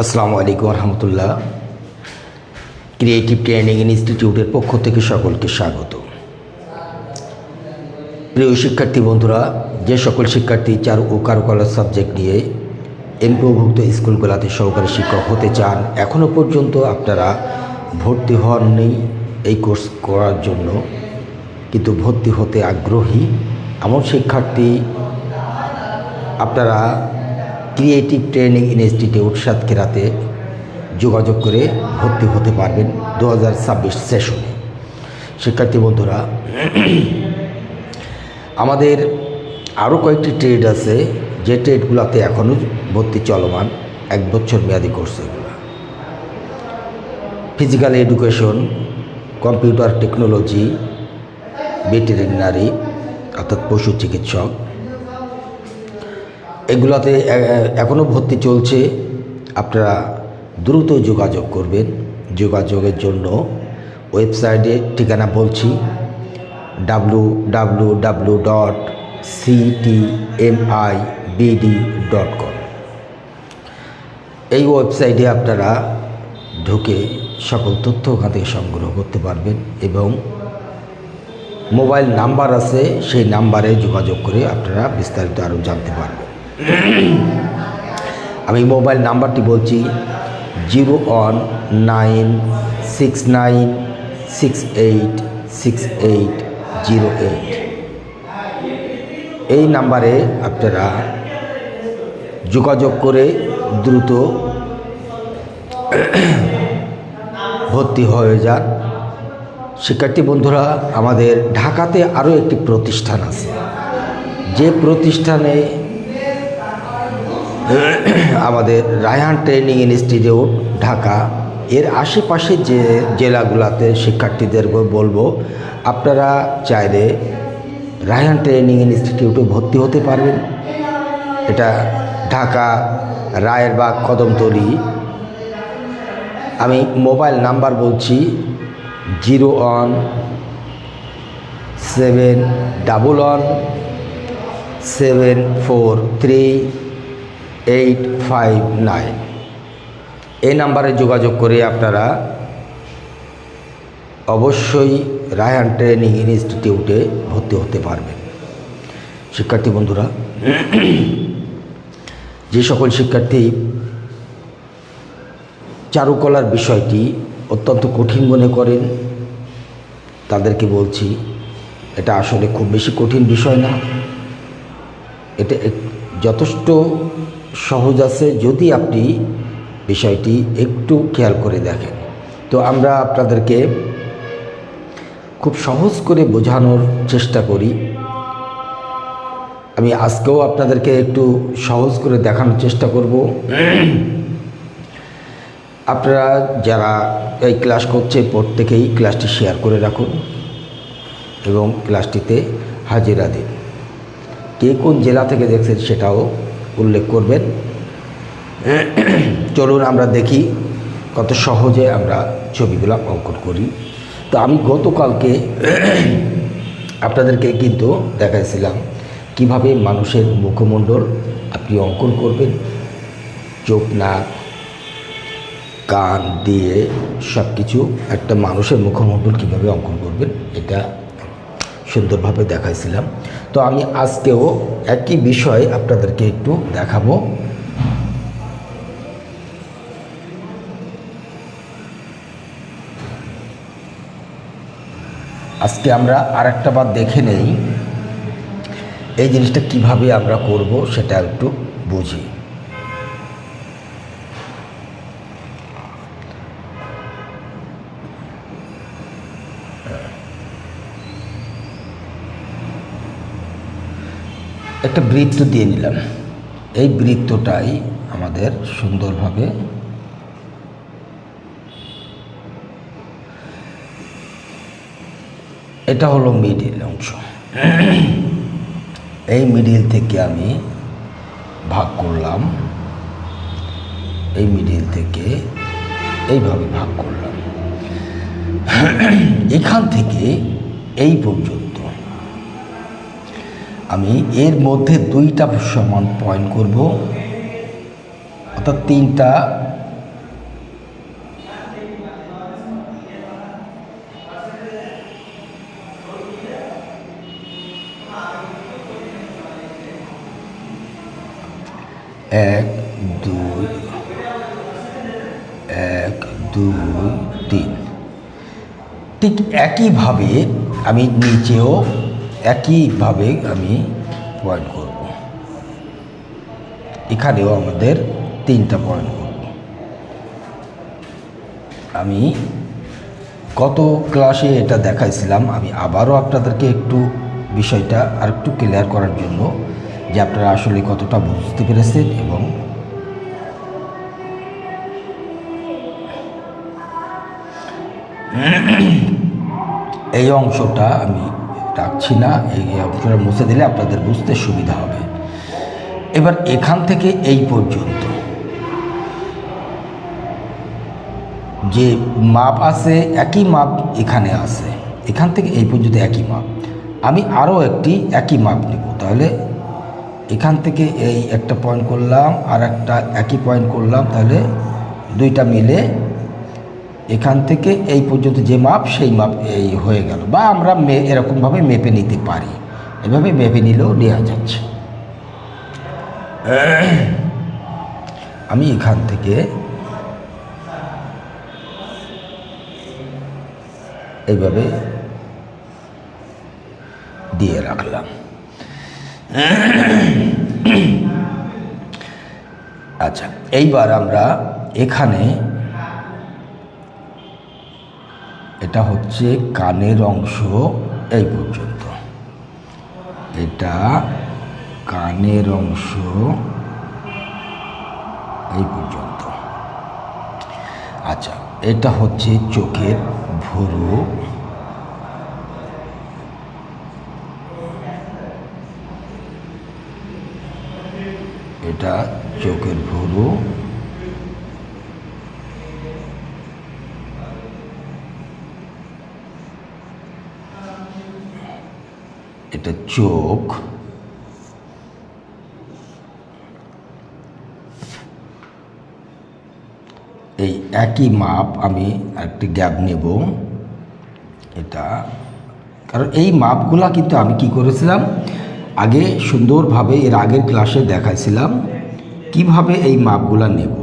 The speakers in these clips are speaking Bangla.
আসসালামু আলাইকুম রহমতুল্লাহ। ক্রিয়েটিভ ট্রেনিং ইনস্টিটিউটের পক্ষ থেকে সকলকে স্বাগত। প্রিয় শিক্ষার্থী বন্ধুরা, যে সকল শিক্ষার্থী চারু ও কারুকলা সাবজেক্ট নিয়ে এমপিওভুক্ত স্কুলগুলোতে সহকারী শিক্ষক হতে চান, এখনও পর্যন্ত আপনারা ভর্তি হননি এই কোর্স করার জন্য, কিন্তু ভর্তি হতে আগ্রহী এমন শিক্ষার্থী আপনারা ক্রিয়েটিভ ট্রেনিং ইনস্টিটিউট সাতক্ষীরাতে যোগাযোগ করে ভর্তি হতে পারবেন 2026 সেশনে। শিক্ষার্থী বন্ধুরা, আমাদের আরও কয়েকটি ট্রেড আছে, যে ট্রেডগুলোতে এখনও ভর্তি চলমান, 1 বছর মেয়াদি কোর্স এগুলো। Physical education, computer technology, veterinary অর্থাৎ পশু চিকিৎসক, এগুলোতে এখনও ভর্তি চলছে। আপনারা দ্রুত যোগাযোগ করবেন। যোগাযোগের জন্য ওয়েবসাইটে ঠিকানা বলছি, www.ctmibd.com। এই ওয়েবসাইটে আপনারা ঢুকে সকল তথ্য ওখান থেকে সংগ্রহ করতে পারবেন এবং মোবাইল নাম্বার আছে, সেই নাম্বারে যোগাযোগ করে আপনারা বিস্তারিত আরও জানতে পারবেন। আমি মোবাইল নাম্বারটি বলছি 01969686808। এই নাম্বারে আপনারা যোগাযোগ করে দ্রুত ভর্তি হয়ে যান। শিক্ষার্থী বন্ধুরা, আমাদের ঢাকাতে আরও একটি প্রতিষ্ঠান আছে, যে প্রতিষ্ঠানে আমাদের রায়হান ট্রেনিং ইনস্টিটিউট ঢাকা, এর আশেপাশে যে জেলাগুলোতে শিক্ষার্থীদের বলবো, আপনারা চাইলে রায়হান ট্রেনিং ইনস্টিটিউটে ভর্তি হতে পারবেন। এটা ঢাকা রায়েরবাগ কদমতলী। আমি মোবাইল নাম্বার বলছি 01711743859। এই নাম্বারে যোগাযোগ করে আপনারা অবশ্যই রায়হান ট্রেনিং ইনস্টিটিউটে ভর্তি হতে পারবেন। শিক্ষার্থী বন্ধুরা, যে সকল শিক্ষার্থী চারুকলার বিষয়টি অত্যন্ত কঠিন মনে করেন, তাদেরকে বলছি এটা আসলে খুব বেশি কঠিন বিষয় না। এটা যথেষ্ট সহজ আছে যদি আপনি বিষয়টি একটু খেয়াল করে দেখেন। তো আমরা আপনাদেরকে খুব সহজ করে বোঝানোর চেষ্টা করি। আমি আজকেও আপনাদেরকে একটু সহজ করে দেখানোর চেষ্টা করব। আপনারা যারা এই ক্লাস করছে, প্রত্যেকেই ক্লাসটি শেয়ার করে রাখুন এবং ক্লাসটিতে হাজিরা দিন। কে কোন জেলা থেকে দেখছেন সেটাও উল্লেখ করবেন। চলুন আমরা দেখি কত সহজে আমরা ছবিগুলো অঙ্কন করি। তো আমি গতকালকে আপনাদেরকে কিন্তু দেখাইছিলাম কিভাবে মানুষের মুখমণ্ডল আপনি অঙ্কন করবেন, চোখ, নাক, কান দিয়ে সব কিছু একটা মানুষের মুখমণ্ডল কীভাবে অঙ্কন করবেন, এটা সুন্দরভাবে দেখাইছিলাম। তো আমি আজকেও একই বিষয় আপনাদেরকে একটু দেখাবো। আজকে আমরা আরেকটা বার দেখে নেই এই জিনিসটা কিভাবে আমরা করব, সেটা একটু বুঝি। একটা বৃত্ত দিয়ে নিলাম। এই বৃত্তটাই আমাদের সুন্দরভাবে এটা হলো মিডিল অংশ। এই মিডিল থেকে আমি ভাগ করলাম, এই মিডিল থেকে এইভাবে ভাগ করলাম। এখান থেকে এই পর্যন্ত আমি এর মধ্যে 2টা সমান পয়েন্ট করব, অর্থাৎ 3টা এক দুই, 1 2 3। ঠিক একইভাবে আমি নিচেও একইভাবে আমি পয়েন্ট করব। এখানেও আমাদের 3টা পয়েন্ট করব। আমি গত ক্লাসে এটা দেখাইছিলাম, আমি আবারও আপনাদেরকে একটু বিষয়টা আর একটু ক্লিয়ার করার জন্য, যে আপনারা আসলে কতটা বুঝতে পেরেছেন। এবং এই অংশটা আমি রাখছি না, এই অংশটা মুছে দিলে আপনাদের বুঝতে সুবিধা হবে। এবার এখান থেকে এই পর্যন্ত যে মাপ আছে, একই মাপ এখানে আছে, এখান থেকে এই পর্যন্ত একই মাপ। আমি আরও একটি একই মাপ নেব। তাহলে এখান থেকে এই একটা পয়েন্ট করলাম, আর একটা একই পয়েন্ট করলাম, তাহলে দুইটা মিলে এখান থেকে এই পর্যন্ত যে মাপ সেই মাপ এই হয়ে গেল। বা আমরা এরকমভাবে মেপে নিতে পারি, এভাবে মেপে নিলেও নেওয়া যাচ্ছে। আমি এখান থেকে এইভাবে দিয়ে রাখলাম। আচ্ছা, এইবার আমরা এখানে, এটা হচ্ছে কানের অংশ এই পর্যন্ত, এটা কানের অংশ এই পর্যন্ত। আচ্ছা, এটা হচ্ছে চোখের ভুরু, এটা চোখের ভুরু, এটা চোখ, এই একই মাপ আমি একটি গ্যাপ নেব এটা, কারণ এই মাপগুলা কিন্তু আমি কি করেছিলাম আগে সুন্দরভাবে এর আগের ক্লাসে দেখাইছিলাম কিভাবে এই মাপগুলা নেব।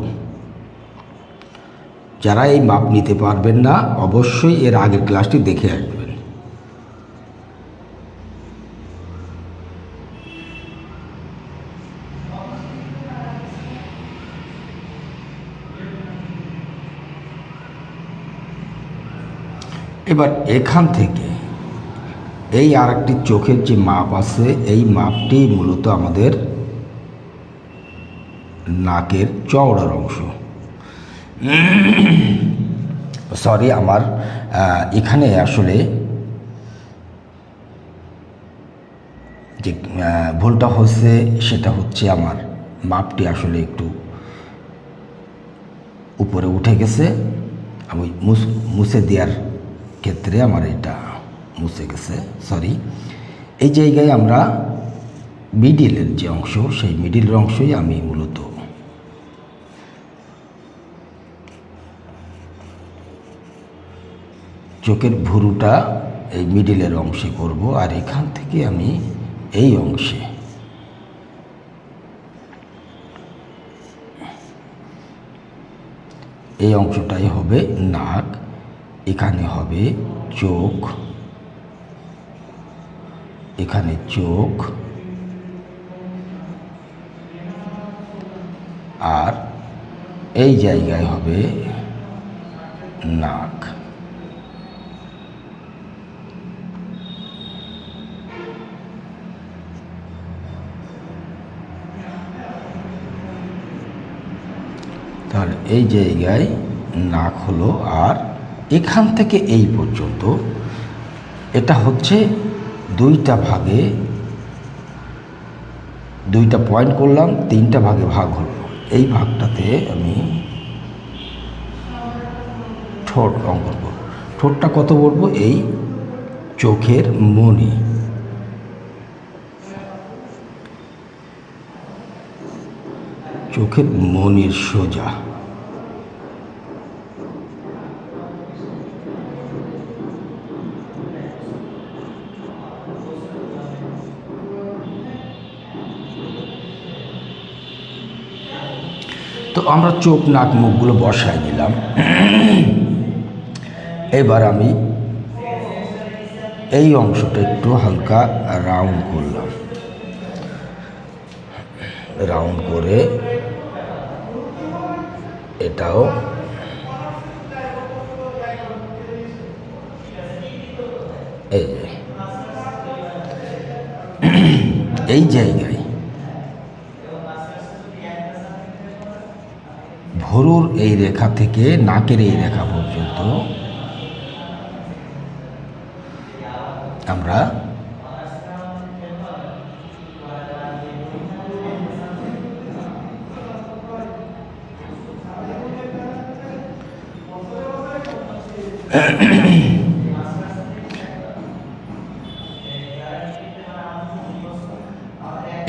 যারা এই মাপ নিতে পারবেন না অবশ্যই এর আগের ক্লাসটি দেখে আসবেন। এবার এখান থেকে এই আর একটি চোখের যে মাপ আছে, এই মাপটি মূলত আমাদের নাকের চওড়ার অংশ। সরি, আমার এখানে আসলে যে ভুলটা হচ্ছে সেটা হচ্ছে আমার মাপটি আসলে একটু উপরে উঠে গেছে। আমি মুছে দেওয়ার ক্ষেত্রে আমার এটা মুছে গেছে, সরি। এই জায়গায় আমরা মিডিলের যে অংশ, সেই মিডিলের অংশই আমি মূলত চোখের ভুরুটা এই মিডিলের অংশে করব, আর এখান থেকে আমি এই অংশে এই অংশটাই হবে নাক, এখানে হবে চোখ, এখানে চোখ, আর এই জায়গায় হবে নাক। তাহলে এই জায়গায় নাক হলো, আর এখান থেকে এই পর্যন্ত এটা হচ্ছে দুইটা ভাগে, দুইটা পয়েন্ট করলাম, 3টা ভাগে ভাগ হলো। এই ভাগটাতে আমি ঠোঁট অঙ্কন করব। ঠোঁটটা কত বলবো? এই চোখের মণি, চোখের মণির সোজা। তো আমরা চোখ নাক মুখগুলো বসায় দিলাম। এবার আমি এই অংশটা একটু হালকা রাউন্ড করলাম, রাউন্ড করে এটাও এই জায়গায় ভুরুর এই রেখা থেকে নাকের এই রেখা পর্যন্ত আমরা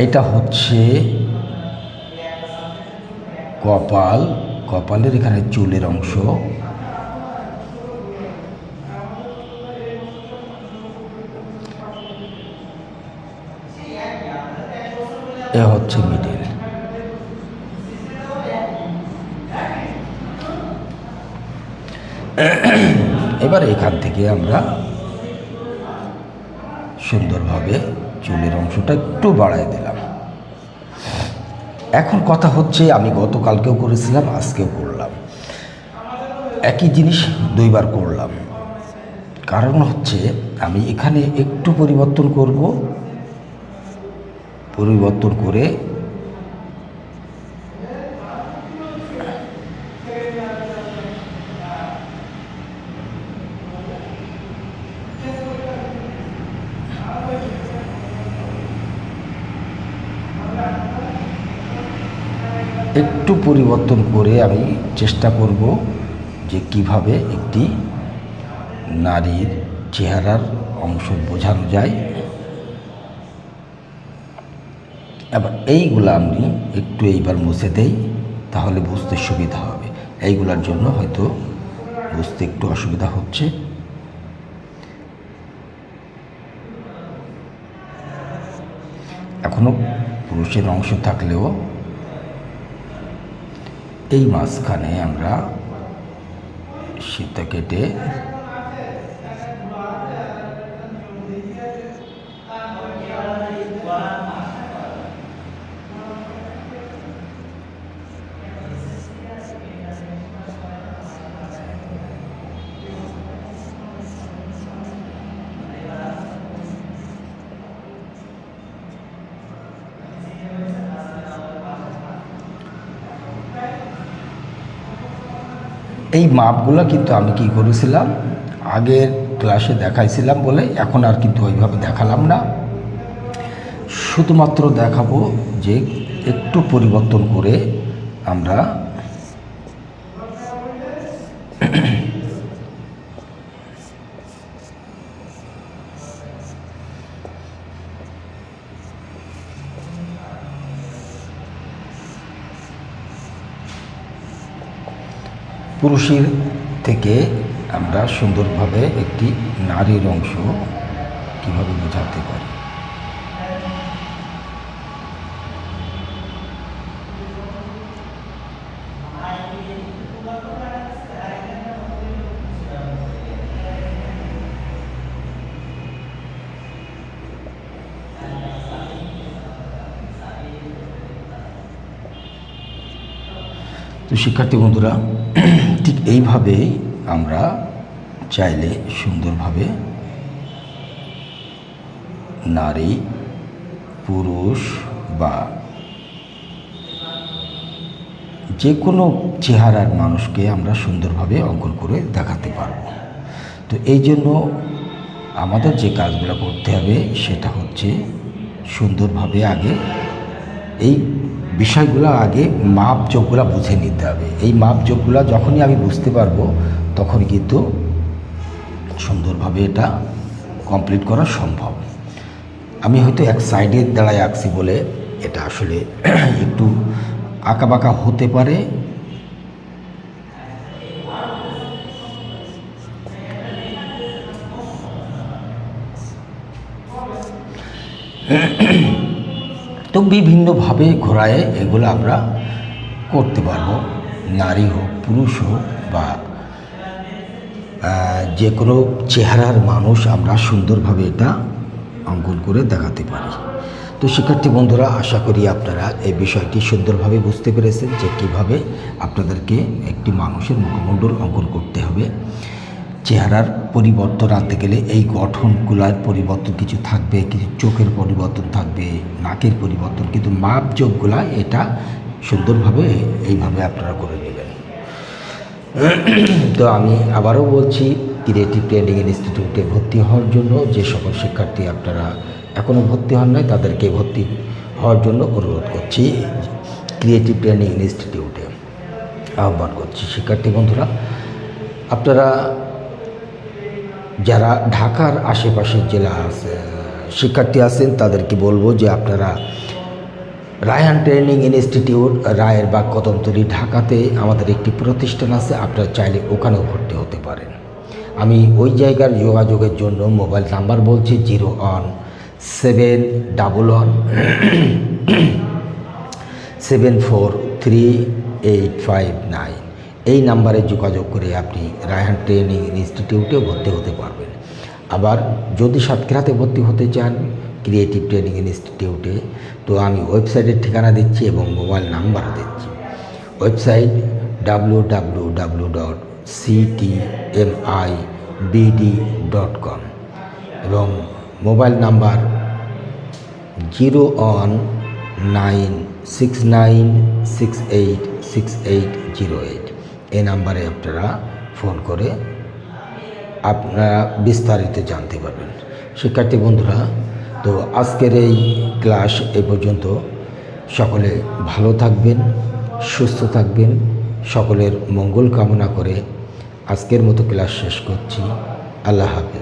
এটা হচ্ছে কপাল, কপালের এখানে চুলের অংশ, এ হচ্ছে মিডল। এবার এখান থেকে আমরা সুন্দরভাবে চুলের অংশটা একটু বাড়াই দিলাম। এখন কথা হচ্ছে, আমি গতকালকেও করেছিলাম, আজকেও করলাম, একই জিনিস দুইবার করলাম। কারণ হচ্ছে আমি এখানে একটু পরিবর্তন করব, পরিবর্তন করে আমি চেষ্টা করব যে কিভাবে একটি নারীর চেহারার অংশ বোঝানো যায়। এবার এইগুলো আমি একটু এইবার মুছে দেই, তাহলে বুঝতে সুবিধা হবে। এইগুলার জন্য হয়তো বুঝতে একটু অসুবিধা হচ্ছে। এখনো পুরুষের অংশ থাকলেও এই মাঝখানে আমরা সীতা কেটে এই মাপগুলো কিন্তু আমি কি করেছিলাম আগের ক্লাসে দেখাইছিলাম বলে এখন আর কিন্তু ওইভাবে দেখালাম না। শুধুমাত্র দেখাবো যে একটু পরিবর্তন করে আমরা পুরুষের থেকে আমরা সুন্দরভাবে একটি নারীর অংশ কীভাবে বোঝাতে পারি। তো শিক্ষার্থী বন্ধুরা, ঠিক এইভাবেই আমরা চাইলে সুন্দরভাবে নারী, পুরুষ বা যে কোনো চেহারার মানুষকে আমরা সুন্দরভাবে অঙ্কন করে দেখাতে পারব। তো এই জন্য আমাদের যে কাজগুলো করতে হবে সেটা হচ্ছে সুন্দরভাবে আগে এই বিষয়গুলো আগে মাপজোকগুলো বুঝে নিতে হবে। এই মাপজোকগুলো যখনই আমি বুঝতে পারবো তখন কিন্তু সুন্দরভাবে এটা কমপ্লিট করা সম্ভব। আমি হয়তো এক সাইডের দাঁড়ায় আঁকছি বলে এটা আসলে একটু আঁকাবাঁকা হতে পারে। তো বিভিন্নভাবে ঘোরায় এগুলো আমরা করতে পারবো, নারী হোক পুরুষ হোক বা যে কোনো চেহারার মানুষ আমরা সুন্দরভাবে এটা অঙ্কন করে দেখাতে পারি। তো শিক্ষার্থী বন্ধুরা, আশা করি আপনারা এই বিষয়টি সুন্দরভাবে বুঝতে পেরেছেন যে কীভাবে আপনাদেরকে একটি মানুষের মুখমণ্ডল অঙ্কন করতে হবে। চেহারার পরিবর্তন আনতে গেলে এই গঠনগুলার পরিবর্তন কিছু থাকবে, কিছু চোখের পরিবর্তন থাকবে, নাকের পরিবর্তন, কিন্তু মাপজোখগুলা এটা সুন্দরভাবে এইভাবে আপনারা করে নেবেন। তো আমি আবারও বলছি, ক্রিয়েটিভ ট্রেনিং ইনস্টিটিউটে ভর্তি হওয়ার জন্য যে সকল শিক্ষার্থী আপনারা এখনও ভর্তি হন নাই তাদেরকে ভর্তি হওয়ার জন্য অনুরোধ করছি, ক্রিয়েটিভ ট্রেনিং ইনস্টিটিউটে আহ্বান করছি। শিক্ষার্থী বন্ধুরা, আপনারা যারা ঢাকার আশেপাশের জেলা আছে শিক্ষার্থী আছেন তাদেরকে বলবো যে আপনারা রায়হান ট্রেনিং ইনস্টিটিউট, রায়ের বাগ, কদমতলী, ঢাকাতে আমাদের একটি প্রতিষ্ঠান আছে, আপনারা চাইলে ওখানেও ভর্তি হতে পারেন। আমি ওই জায়গার যোগাযোগের জন্য মোবাইল নাম্বার বলছি 01711743859। এই নাম্বারে যোগাযোগ করে আপনি রায়হান ট্রেনিং ইনস্টিটিউটে ভর্তি হতে পারবেন। আবার যদি সাতক্ষীরাতে ভর্তি হতে চান ক্রিয়েটিভ ট্রেনিং ইনস্টিটিউটে, তো আমি ওয়েবসাইটের ঠিকানা দিচ্ছি এবং মোবাইল নাম্বারও দিচ্ছি। ওয়েবসাইট www.ctmibd.com এবং মোবাইল নাম্বার 01969686808। এই নাম্বারে আপনারা ফোন করে আপনারা বিস্তারিত জানতে পারবেন। শিক্ষার্থী বন্ধুরা, তো আজকের এই ক্লাস এ পর্যন্ত। সকলে ভালো থাকবেন, সুস্থ থাকবেন, সকলের মঙ্গল কামনা করে আজকের মতো ক্লাস শেষ করছি। আল্লাহ হাফেজ।